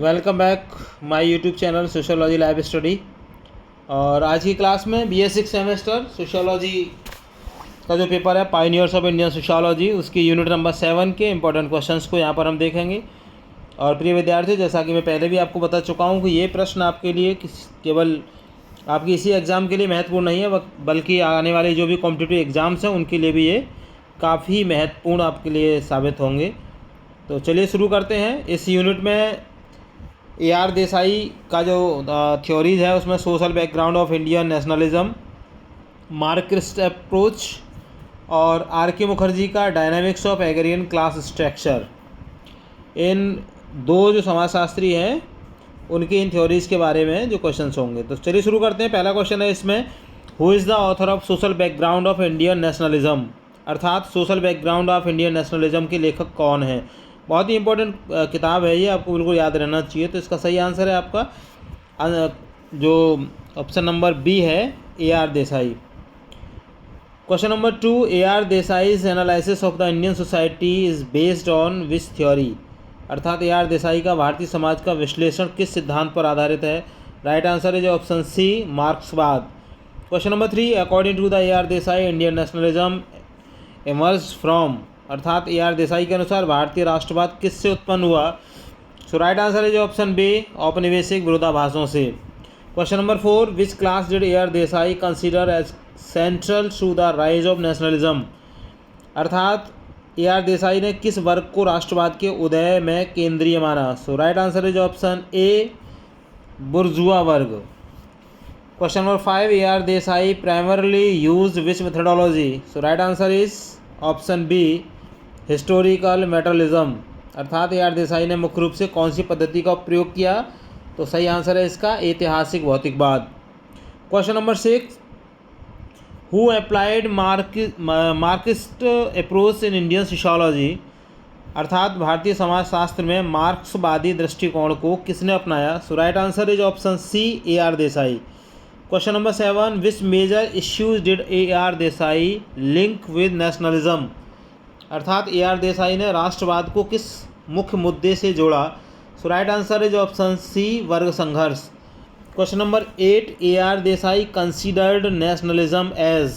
Welcome back my YouTube channel sociology live study. और आज की क्लास में BA 6 सेमेस्टर सोशियोलॉजी का जो पेपर है पायनियर्स ऑफ इंडियन सोशियोलॉजी उसकी यूनिट नंबर 7 के इंपॉर्टेंट क्वेश्चंस को यहाँ पर हम देखेंगे। और प्रिय विद्यार्थी, जैसा कि मैं पहले भी आपको बता चुका हूँ कि ये प्रश्न आपके लिए केवल आपकी इसी एग्ज़ाम के लिए महत्वपूर्ण नहीं है, बल्कि आने वाले जो भी कॉम्पिटिटिव एग्ज़ाम्स हैं उनके लिए भी ये काफ़ी महत्वपूर्ण आपके लिए साबित होंगे। तो चलिए शुरू करते हैं। इस यूनिट में AR देसाई का जो थ्योरीज है उसमें social background of Indian nationalism, Marxist approach और RK मुखर्जी का dynamics of agrarian class structure, इन दो जो समाजशास्त्री हैं उनकी इन थ्योरीज़ के बारे में जो क्वेश्चंस होंगे। तो चलिए शुरू करते हैं। पहला क्वेश्चन है इसमें, who is the author of social background of Indian nationalism, अर्थात social background of Indian nationalism के लेखक कौन है। बहुत ही इंपॉर्टेंट किताब है ये, आपको बिल्कुल याद रहना चाहिए। तो इसका सही आंसर है आपका जो ऑप्शन नंबर बी है, AR Desai. Question number 2, AR Desai's analysis of the Indian society is based on which theory, अर्थात AR देसाई का भारतीय समाज का विश्लेषण किस सिद्धांत पर आधारित है। राइट आंसर है जो ऑप्शन सी, मार्क्सवाद। Question number 3, according to the AR Desai Indian nationalism emerge from, अर्थात AR देसाई के अनुसार भारतीय राष्ट्रवाद किससे उत्पन्न हुआ। सो राइट आंसर है जो ऑप्शन बी, औपनिवेशिक विरोधाभासों से। Question number 4, which class did AR Desai consider as central to the rise of nationalism, अर्थात AR देसाई ने किस वर्ग को राष्ट्रवाद के उदय में केंद्रीय माना। सो राइट आंसर है जो ऑप्शन ए, बुर्जुआ वर्ग। Question number 5, AR Desai primarily use which methodology. So right answer is option B, historical materialism, अर्थात AR देसाई ने मुख्य रूप से कौन सी पद्धति का प्रयोग किया। तो सही आंसर है इसका ऐतिहासिक भौतिकवाद। Question number 6, who applied Marxist approach in Indian sociology, अर्थात भारतीय समाजशास्त्र में मार्क्सवादी दृष्टिकोण को किसने अपनाया। So right answer is option C, AR Desai. Question number 7, which major issues did AR Desai link with nationalism, अर्थात AR देसाई ने राष्ट्रवाद को किस मुख्य मुद्दे से जोड़ा। So right answer is option C, वर्ग संघर्ष। Question number 8, AR Desai considered nationalism as,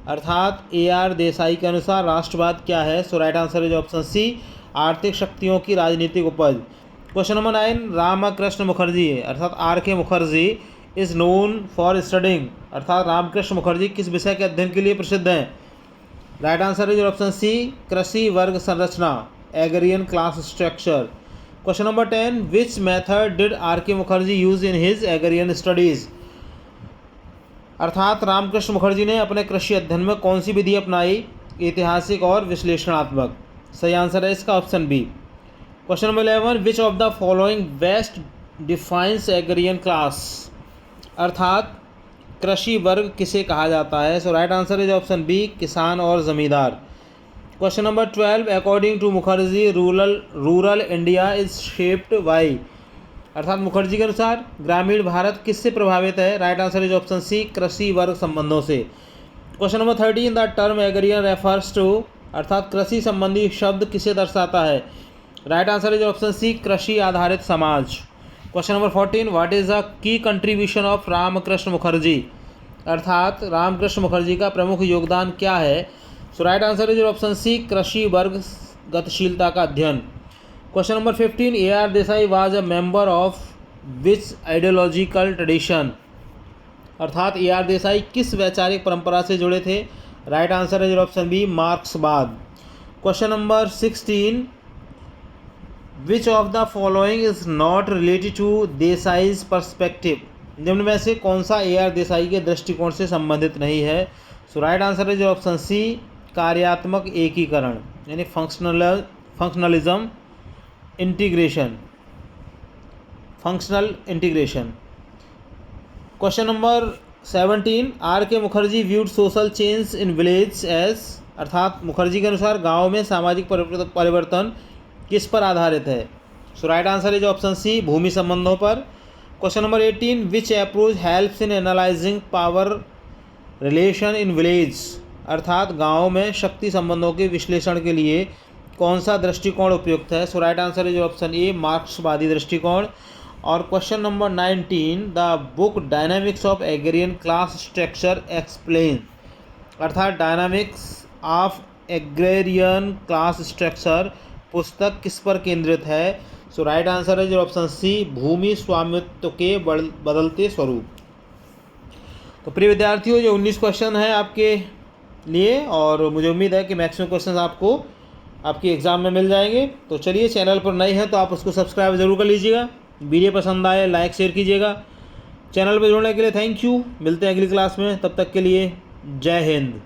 अर्थात AR देसाई के अनुसार राष्ट्रवाद क्या है। So right answer is option C, आर्थिक शक्तियों की राजनीतिक उपज। क्वेश्चन नंबर 9, रामकृष्ण मुखर्जी, अर्थात RK Mukherjee is known for studying, अर्थात रामकृष्ण मुखर्जी किस विषय के अध्ययन के लिए प्रसिद्ध हैं। Right answer is option C, कृषि वर्ग संरचना, agrarian class structure. Question number 10, which method did RK Mukherjee use in his agrarian studies, अर्थात रामकृष्ण मुखर्जी ने अपने कृषि अध्ययन में कौन सी विधि अपनाई, ऐतिहासिक और विश्लेषणात्मक। सही आंसर है इसका option B. Question number 11, which of the following best defines agrarian class, अर्थात कृषि वर्ग किसे कहा जाता है। So right answer is option B, किसान और जमींदार। Question number 12, according to Mukherjee rural India is shaped by, अर्थात मुखर्जी के अनुसार ग्रामीण भारत किससे प्रभावित है। Right answer is option C, कृषि वर्ग संबंधों से। Question number 13, the term agrarian refers to, अर्थात कृषि संबंधी शब्द किसे दर्शाता है। Right answer is option C, कृषि आधारित समाज। Question number 14, what is the key contribution of Ramkrishna Mukherjee, अर्थात रामकृष्ण मुखर्जी का प्रमुख योगदान क्या है। So right answer is option C, कृषि वर्ग गतिशीलता का अध्ययन। Question number 15, AR Desai was a member of which ideological tradition, अर्थात AR देसाई किस वैचारिक परंपरा से जुड़े थे। Right answer is option B, मार्क्सवाद। Question number 16, which of the following is not related to Desai's perspective, निम्न में से कौन सा AR देसाई के दृष्टिकोण से संबंधित नहीं है। So right answer is option C, कार्यात्मक एकीकरण, यानी functionalism integration, functional integration. Question number 17, RK Mukherjee viewed social change in village as, अर्थात मुखर्जी के अनुसार गाँव में सामाजिक परिवर्तन किस पर आधारित है। So right answer is option C, भूमि संबंधों पर। Question number 18, which approach helps in analysing power relation in village, अर्थात गाँव में शक्ति संबंधों के विश्लेषण के लिए कौन सा दृष्टिकोण उपयुक्त है? So right answer is option A, मार्क्सवादी दृष्टिकोण। और question number 19, the book dynamics of agrarian class structure explain, अर्थात dynamics of agrarian class structure पुस्तक किस पर केंद्रित है? So right answer is option C, भूमि स्वामित्व के बदलते स्वरूप। तो प्रिय विद्यार्थियों, जो 19 क्वेश्चन है आपके लिए, और मुझे उम्मीद है कि मैक्सिमम क्वेश्चन आपको आपकी एग्ज़ाम में मिल जाएंगे। तो चलिए, चैनल पर नए हैं तो आप उसको सब्सक्राइब ज़रूर कर लीजिएगा, वीडियो पसंद आए लाइक शेयर कीजिएगा। चैनल पर जुड़ने के लिए थैंक यू। मिलते हैं अगली क्लास में, तब तक के लिए जय हिंद।